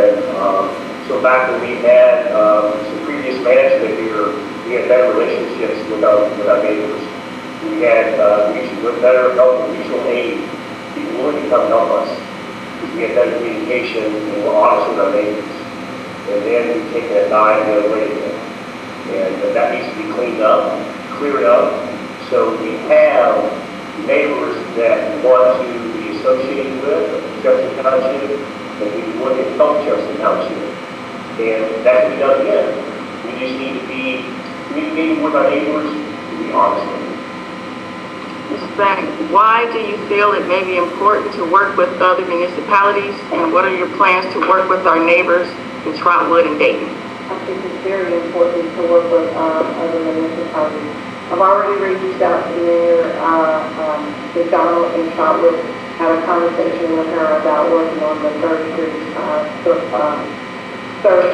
And so back when we had some previous management here, we had better relationships with our neighbors. We had better help with mutual aid. People willing to come help us. We had better communication and we're honest with our neighbors. And then we take that dime the other way again. And that needs to be cleaned up, cleared up. So we have neighbors that want to be associated with Jefferson Township, and we want to help Jefferson Township. And that can be done again. We just need to be communicating with our neighbors to be honest with them. Mr. Bank, why do you feel it may be important to work with other municipalities, and what are your plans to work with our neighbors in Trotwood and Dayton? I think it's very important to work with other municipalities. I've already reached out to Mayor McDonald in Trotwood, had a conversation with her about working on the 3rd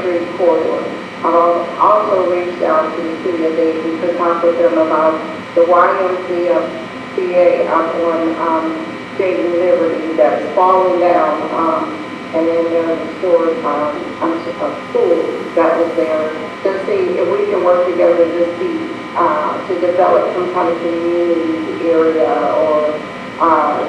Street corridor. I've also reached out to the city of Dayton to talk with them about the YMCA up on Dayton Liberty that's falling down. And then there's a school that was there to see if we can work together to see, to develop some kind of community area or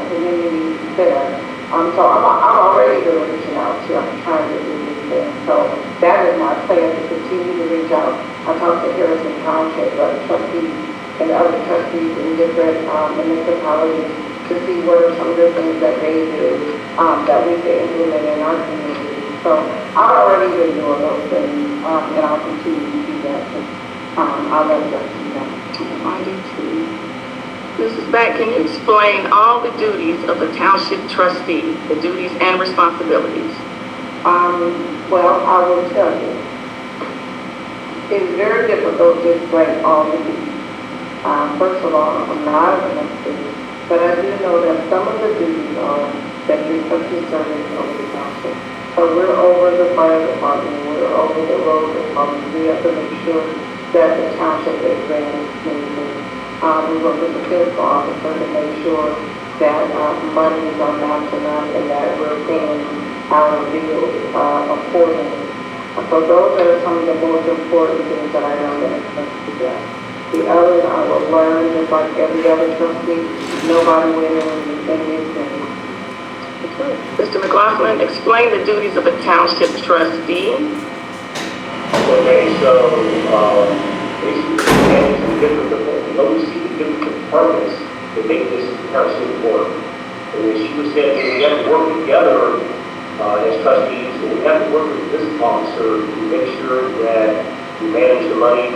community center. So I'm already been reaching out to, I'm trying to do these things. So that is my plan, to continue to reach out. I talked to Harrison Township, trustees and other trustees in different municipalities to see what are some of the things that they do that we can implement in our community. So I've already been doing those things, and I'll continue to do that. I'll let them do that. I do too. Mrs. Bank, can you explain all the duties of the township trustee, the duties and responsibilities? Well, I will tell you, it's very difficult to explain all the duties. First of all, I'm not an expert, but I do know that some of the duties are that you're trustee serving over the township. So we're over the fire department, we're over the road department. We have to make sure that the township is ran smoothly. We work with the fiscal officer to make sure that monies are matching up and that we're paying our bills accordingly. So those are some of the most important things that I know that I to do. The others I will learn, just like every other trustee. Nobody went in anything. Mr. McLaughlin, explain the duties of a township trustee. Okay, so basically, oversee the different departments that make this township work. And when she was saying we have to work together as trustees, and we have to work with this officer to make sure that we manage the money.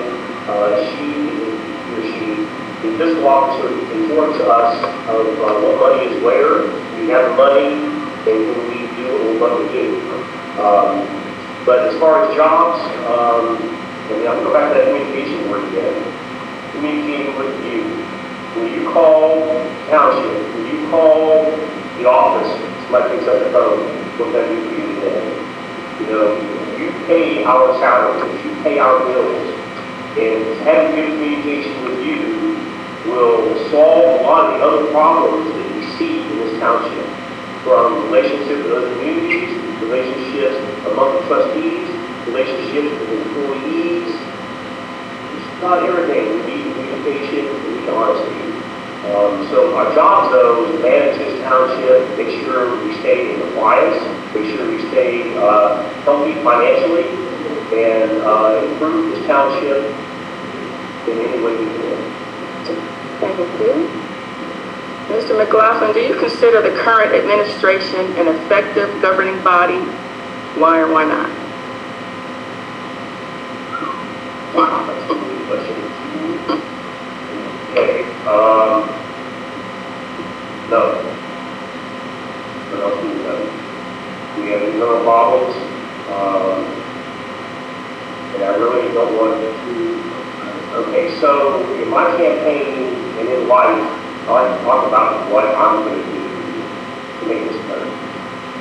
The fiscal officer informs us of what money is where, we have the money, and when we do what we do. But as far as jobs, and I'm going to go back to that communication word again. Communicating with you. When you call township, when you call the office, somebody picks up the phone, what can I do for you today? You know, you pay our salaries, you pay our bills, and having good communication with you will solve a lot of the other problems that we see in this township, from relationships with other communities, relationships among the trustees, relationships with employees. It's not everything. We need communication, we need honesty. So our job, though, is to manage this township, make sure we stay in compliance, make sure we stay healthy financially, and improve this township in any way we can. Thank you. Mr. McLaughlin, do you consider the current administration an effective governing body? Why or why not? Wow, that's a good question. Okay. No. What else do we have? We have internal problems, and I really don't want to. Okay, so in my campaign and in life, I like to talk about what I'm going to do to make this better.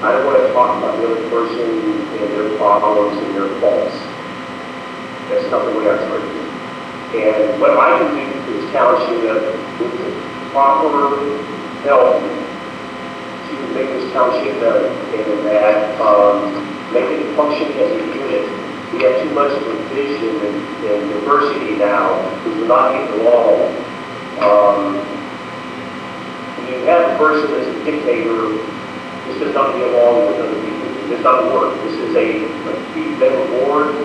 I don't want to talk about the other person and their problems and their faults. That's not the way I try to do. And what I can do to this township with the proper help to make this township better, and that make it functioning as a unit. We have too much division and diversity now, because we're not getting along. When you have a person as a dictator, this does not get along with other people. It does not work. This is a three-member board.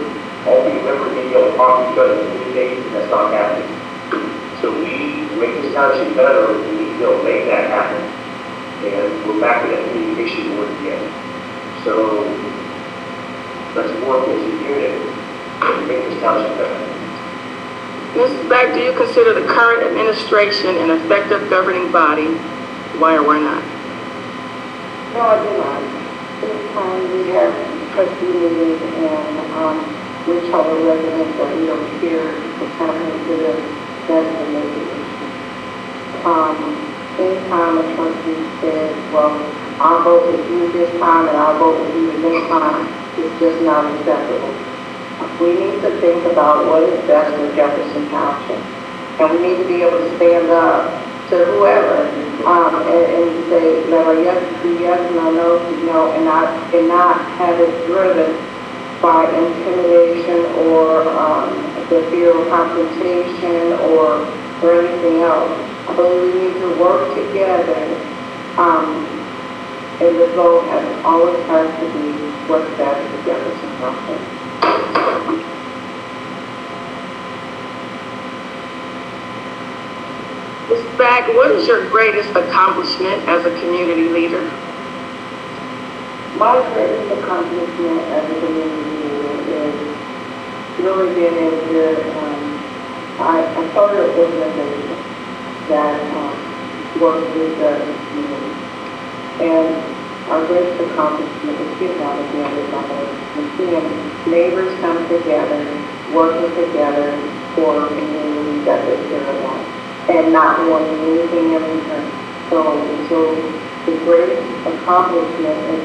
All three members need to be able to talk to each other and communicate, and that's not happening. So we make this township better, we need to be able to make that happen. And we're back to that communication board again. So let's work as a unit and make this township better. Mrs. Beck, do you consider the current administration an effective governing body? Why or why not? No, I do not. This time we have trustee meetings and we tell the residents that we don't care what's happening to them. That's the major issue. Anytime a trustee says, well, I'll vote with you this time and I'll vote with you the next time, it's just not acceptable. We need to think about what is best for Jefferson Township. And we need to be able to stand up to whoever and say, no, yes, no, and not have it driven by intimidation or the fear of confrontation or anything else. I believe we need to work together, and the goal always has to be what's best for Jefferson Township. Ms. Beck, what is your greatest accomplishment as a community leader? My greatest accomplishment as a community leader is really being able to, I started an organization that works with the community. And our greatest accomplishment is getting out of the other side and seeing neighbors come together, working together for a community that they care about, and not wanting anything in return. So the greatest accomplishment is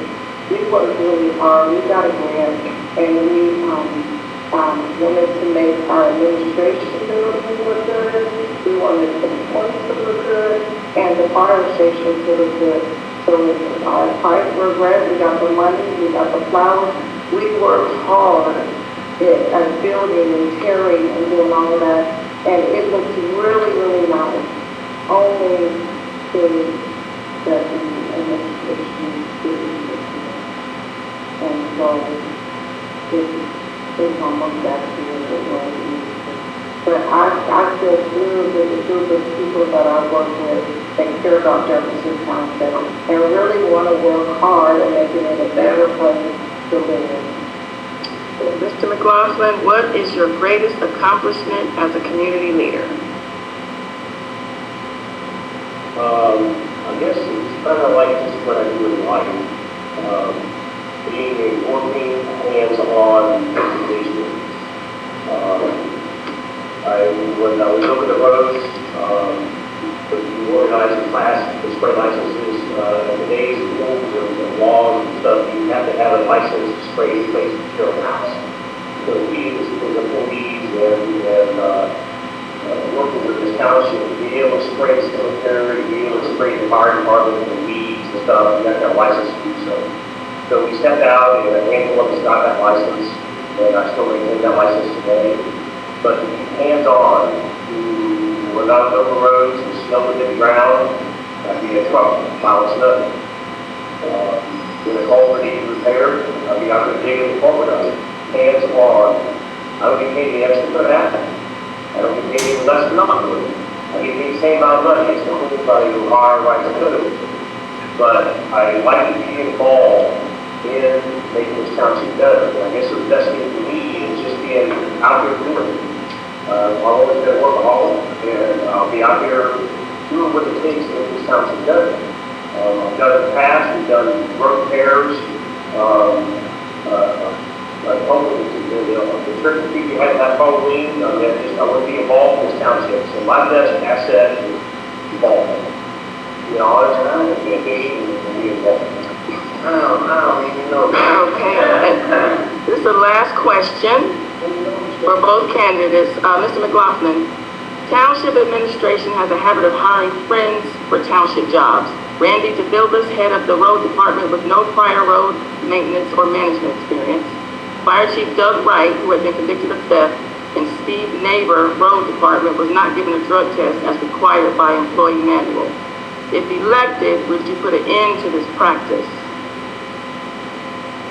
we worked really hard. We got a grant, and we wanted to make our administration look good. We wanted the points to look good, and the fire station to look good. So our fight for grant, we got the money, we got the flowers. We worked hard at building and tearing and doing all of that, and it looks really, really nice. Only thing that the administration did. And so it's almost back to where it was. But I feel good with the group of people that I work with that care about Jefferson Township and really want to work hard and making it a better place to live in. Mr. McLaughlin, what is your greatest accomplishment as a community leader? I guess it's kind of like just what I do in life. Being a working, hands-on engagement. When I was over the roads, we organized a class for spray licenses. In the days of the laws and stuff, you have to have a license to spray any place in your house. So we, as the police and working with this township, to be able to spray the cemetery, to be able to spray the fire department and weeds and stuff, you have to have a license to do so. So we stepped out, and a handful of us got that license, and I still maintain that license today. But to be hands-on, to work out over the roads, and snow would hit the ground, I'd be in a truck, plowing snow. When the culvert needed repaired, I'd be out there digging the culvert up. Hands-on. I don't get paid any extra for that. I don't get paid any less for not doing it. I get paid the same amount of money as anybody who hire right to do it. But I like to be involved in making this township better. And I guess the best thing for me is just being out there doing it. I've always been a workaholic, and I'll be out here doing what it takes to make this township better. I've done it in the past. We've done road repairs. The church that we had that Halloween, I want to be involved in this township. So my best asset is involvement. Be honest, and I'm going to be involved. I don't even know. Okay, this is the last question for both candidates. Mr. McLaughlin, Township administration has a habit of hiring friends for township jobs. Randy DeVildas, head of the road department with no prior road maintenance or management experience. Fire Chief Doug Wright, who had been convicted of theft, and Steve Neighbor, Road Department, was not given a drug test as required by employee manual. If elected, would you put an end to this practice?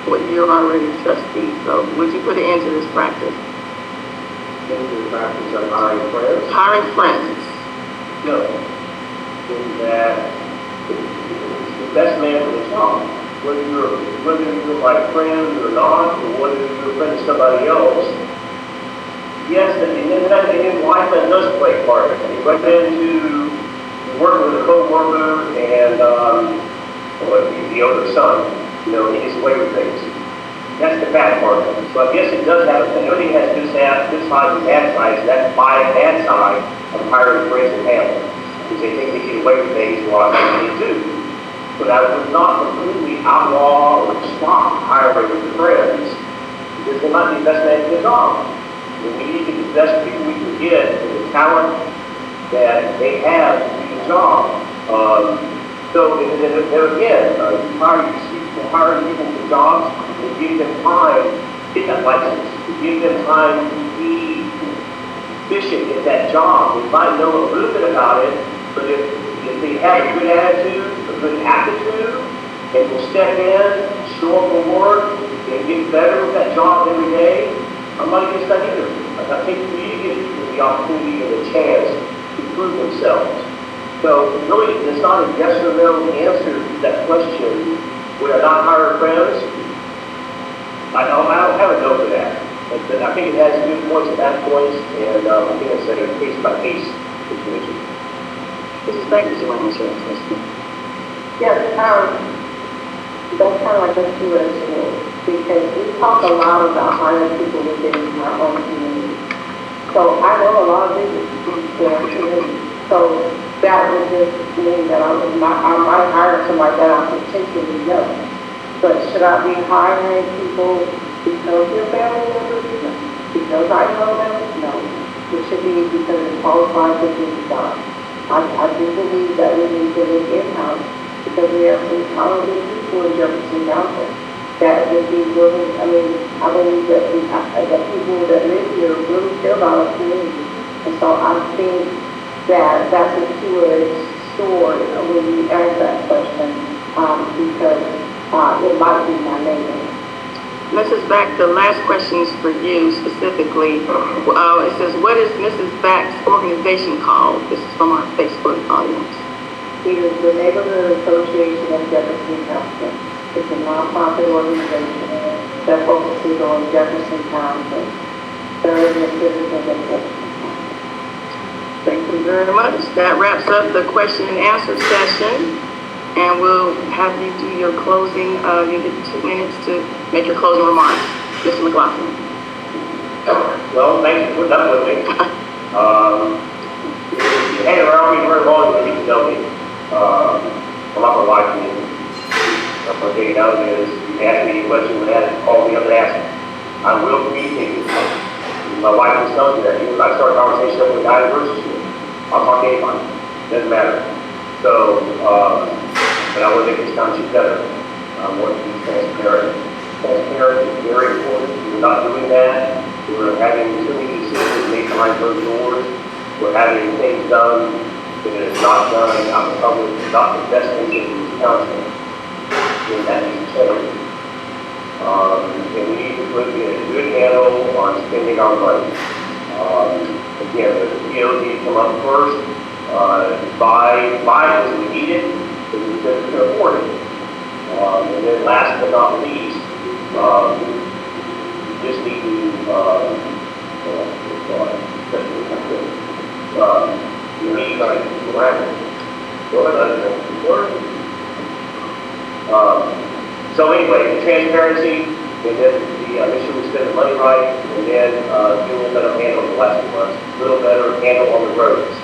Well, you're already trustee, so would you put an end to this practice? Into the practice of hiring friends. Hiring friends. No. In that the best man for the job. Whether you're my friend or not, or whether you're a friend of somebody else. Yes, and then life does play a part. You run into working with a co-worker and the older son, he gets away with things. That's the bad part of it. So I guess it does have, everything has good side and bad sides. That's my bad side of hiring friends and family. Because they think they get away with things, well, I think they do. But I would not completely outlaw or stop hiring friends, because they might be the best man for the job. And we need to get the best people we can get and the talent that they have to do the job. So there again, hiring people for jobs, and give them time to get that license, to give them time to be efficient at that job. They might know a little bit about it, but if they have a good attitude, a good aptitude, and will step in, show up for work, and get better with that job every day, I'm not against that either. I think we need to give people the opportunity and the chance to prove themselves. So really, it's not a yes or no answer to that question. Would I not hire friends? I don't have a no for that. But I think it has good points and bad points, and I think it's a case-by-case situation. Mrs. Banks, you want to answer that question? Yes, that's kind of like a two-edged because we talk a lot about hiring people within our own community. So I know a lot of business community. So that would just mean that I might hire somebody that I potentially know. But should I be hiring people because they're family members? Because I know them? No. It should be because they're qualified to do the job. I do believe that we need to look in-house because we have some talented people in Jefferson County that would be willing. I believe that that people that live here really care about our community. And so I think that that's a two-edged sword when you ask that question because it might be my neighbor. Mrs. Back, the last question is for you specifically. It says, what is Mrs. Back's organization called? This is from our Facebook audience. It is the Neighborhood Association of Jefferson Township. It's a nonprofit organization that focuses on Jefferson Township, serving the citizens of Jefferson. Thank you very much. That wraps up the question and answer session. And we'll have you do your closing. You get 2 minutes to make your closing remarks. Mr. McLaughlin. Well, thanks for putting up with me. If you hang around me very long, you need to know me. I'm not going to lie to you. One thing you know is, you can ask me any question you want to call me up and ask me. I will communicate with you. My wife is telling me that. Even if I start a conversation with a guy in grocery store, I'll talk to anybody. Doesn't matter. So, but I want to make this township better. I want to be transparent. Transparent is very important. We're not doing that. We're having too many decisions made behind closed doors. We're having things done that is not done out in public, not the best thing in this township. And that needs to change. And we need to put in a good handle on spending our money. Again, the POs need to come up first. Buy as we need it, because we can afford it. And then last but not least, we just need to, we need to go ahead. So anyway, the transparency, and then make sure we spend the money right, and then do a little better handle the last 2 months, a little better handle on the roads.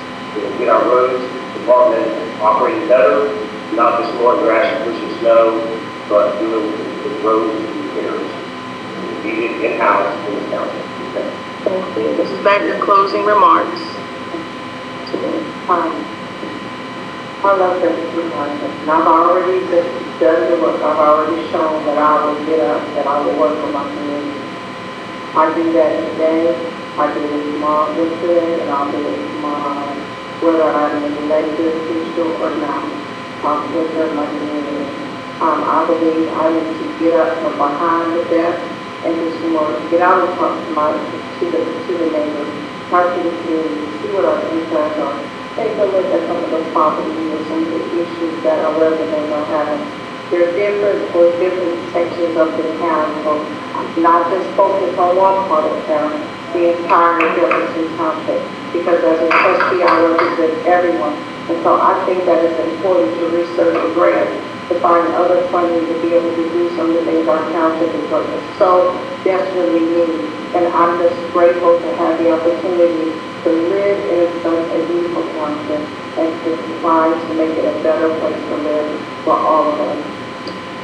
Get our roads department operating better, not just mowing grass and pushing snow, but doing the roads repairs. Need it in-house in this township. Okay. Thank you. This is back to closing remarks. I love that and I've already done the work. I've already shown that I will get up, that I will work for my community. I do that today, I do it tomorrow, yesterday, and I'll do it tomorrow, whether I'm an elected official or not. Whether my community. I believe I need to get up from behind the desk and just more get out and talk to the neighbors, talk to the community, see what our concerns are. Take a look at some of the properties or some of the issues that our residents are having. There are different sections of the town, so not just focus on one part of town, the entire Jefferson Township, because as a trustee, I represent everyone. And so I think that it's important to research the grant, to find other funding to be able to do some of the things our township is so desperately need. And I'm just grateful to have the opportunity to live in such a beautiful township and to try to make it a better place to live for all of us.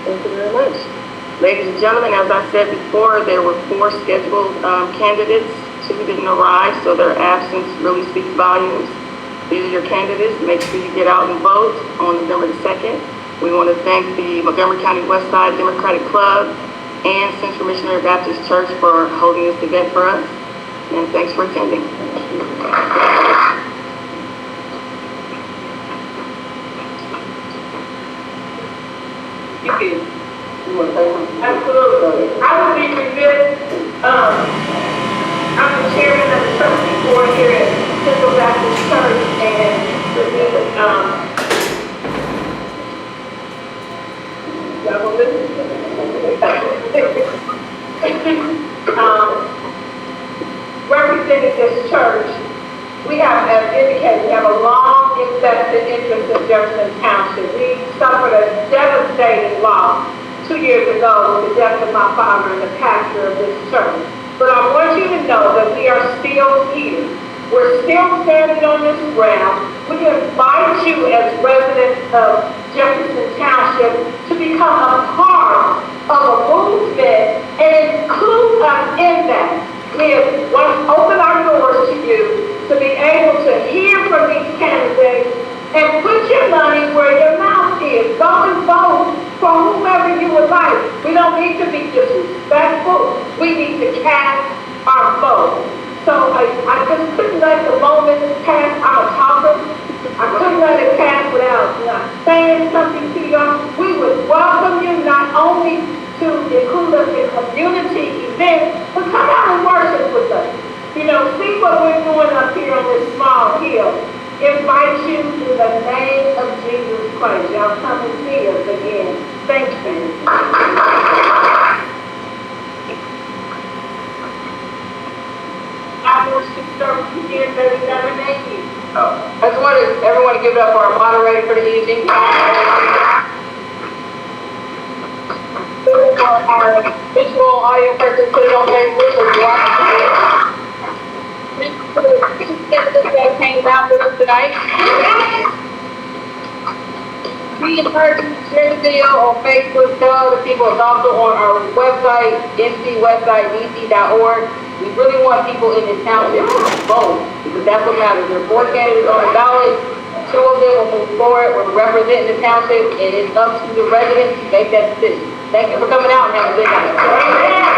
Thank you very much. Ladies and gentlemen, as I said before, there were 4 scheduled candidates. 2 didn't arrive, so their absence really speaks volumes. These are your candidates. Make sure you get out and vote on November the 2nd. We want to thank the Montgomery County West Side Democratic Club and Central Missionary Baptist Church for holding this event for us. And thanks for attending. You can. You want to say something? Absolutely. I would be remiss, I'm the chairman of the trustee board here at Central Baptist Church, and to me, y'all gonna listen? Representing this church, we have, as indicated, we have a long invested interest in Jefferson Township. We suffered a devastating loss 2 years ago with the death of my father and the pastor of this church. But I want you to know that we are still here. We're still standing on this ground. We invite you as residents of Jefferson Township to become a part of a movement and include us in that. We want to open our doors to you to be able to hear from these candidates and put your money where your mouth is. Go and vote for whomever you would like. We don't need to be disrespectful. We need to cast our vote. So I just couldn't let the moment pass. I'm a talker. I couldn't let it pass without saying something to you. We would welcome you not only to include us in community events, but come out and worship with us. You know, see what we're doing up here on this small hill. Invite you in the name of Jesus Christ. Y'all come and see us again. Thank you. I want to start here, baby, never name you. I just wanted everyone to give it up for our moderator for the evening. Our visual audio person put it on Facebook or you watch it. That came out with us tonight. We encourage you to share the video on Facebook, tell other people. It's also on our website, ncwebsitedc.org. We really want people in this township to vote because that's what matters. There are 4 candidates on the ballot. 2 of them will move forward. We're representing the township, and it's up to the residents to make that decision. Thank you for coming out and have a good night.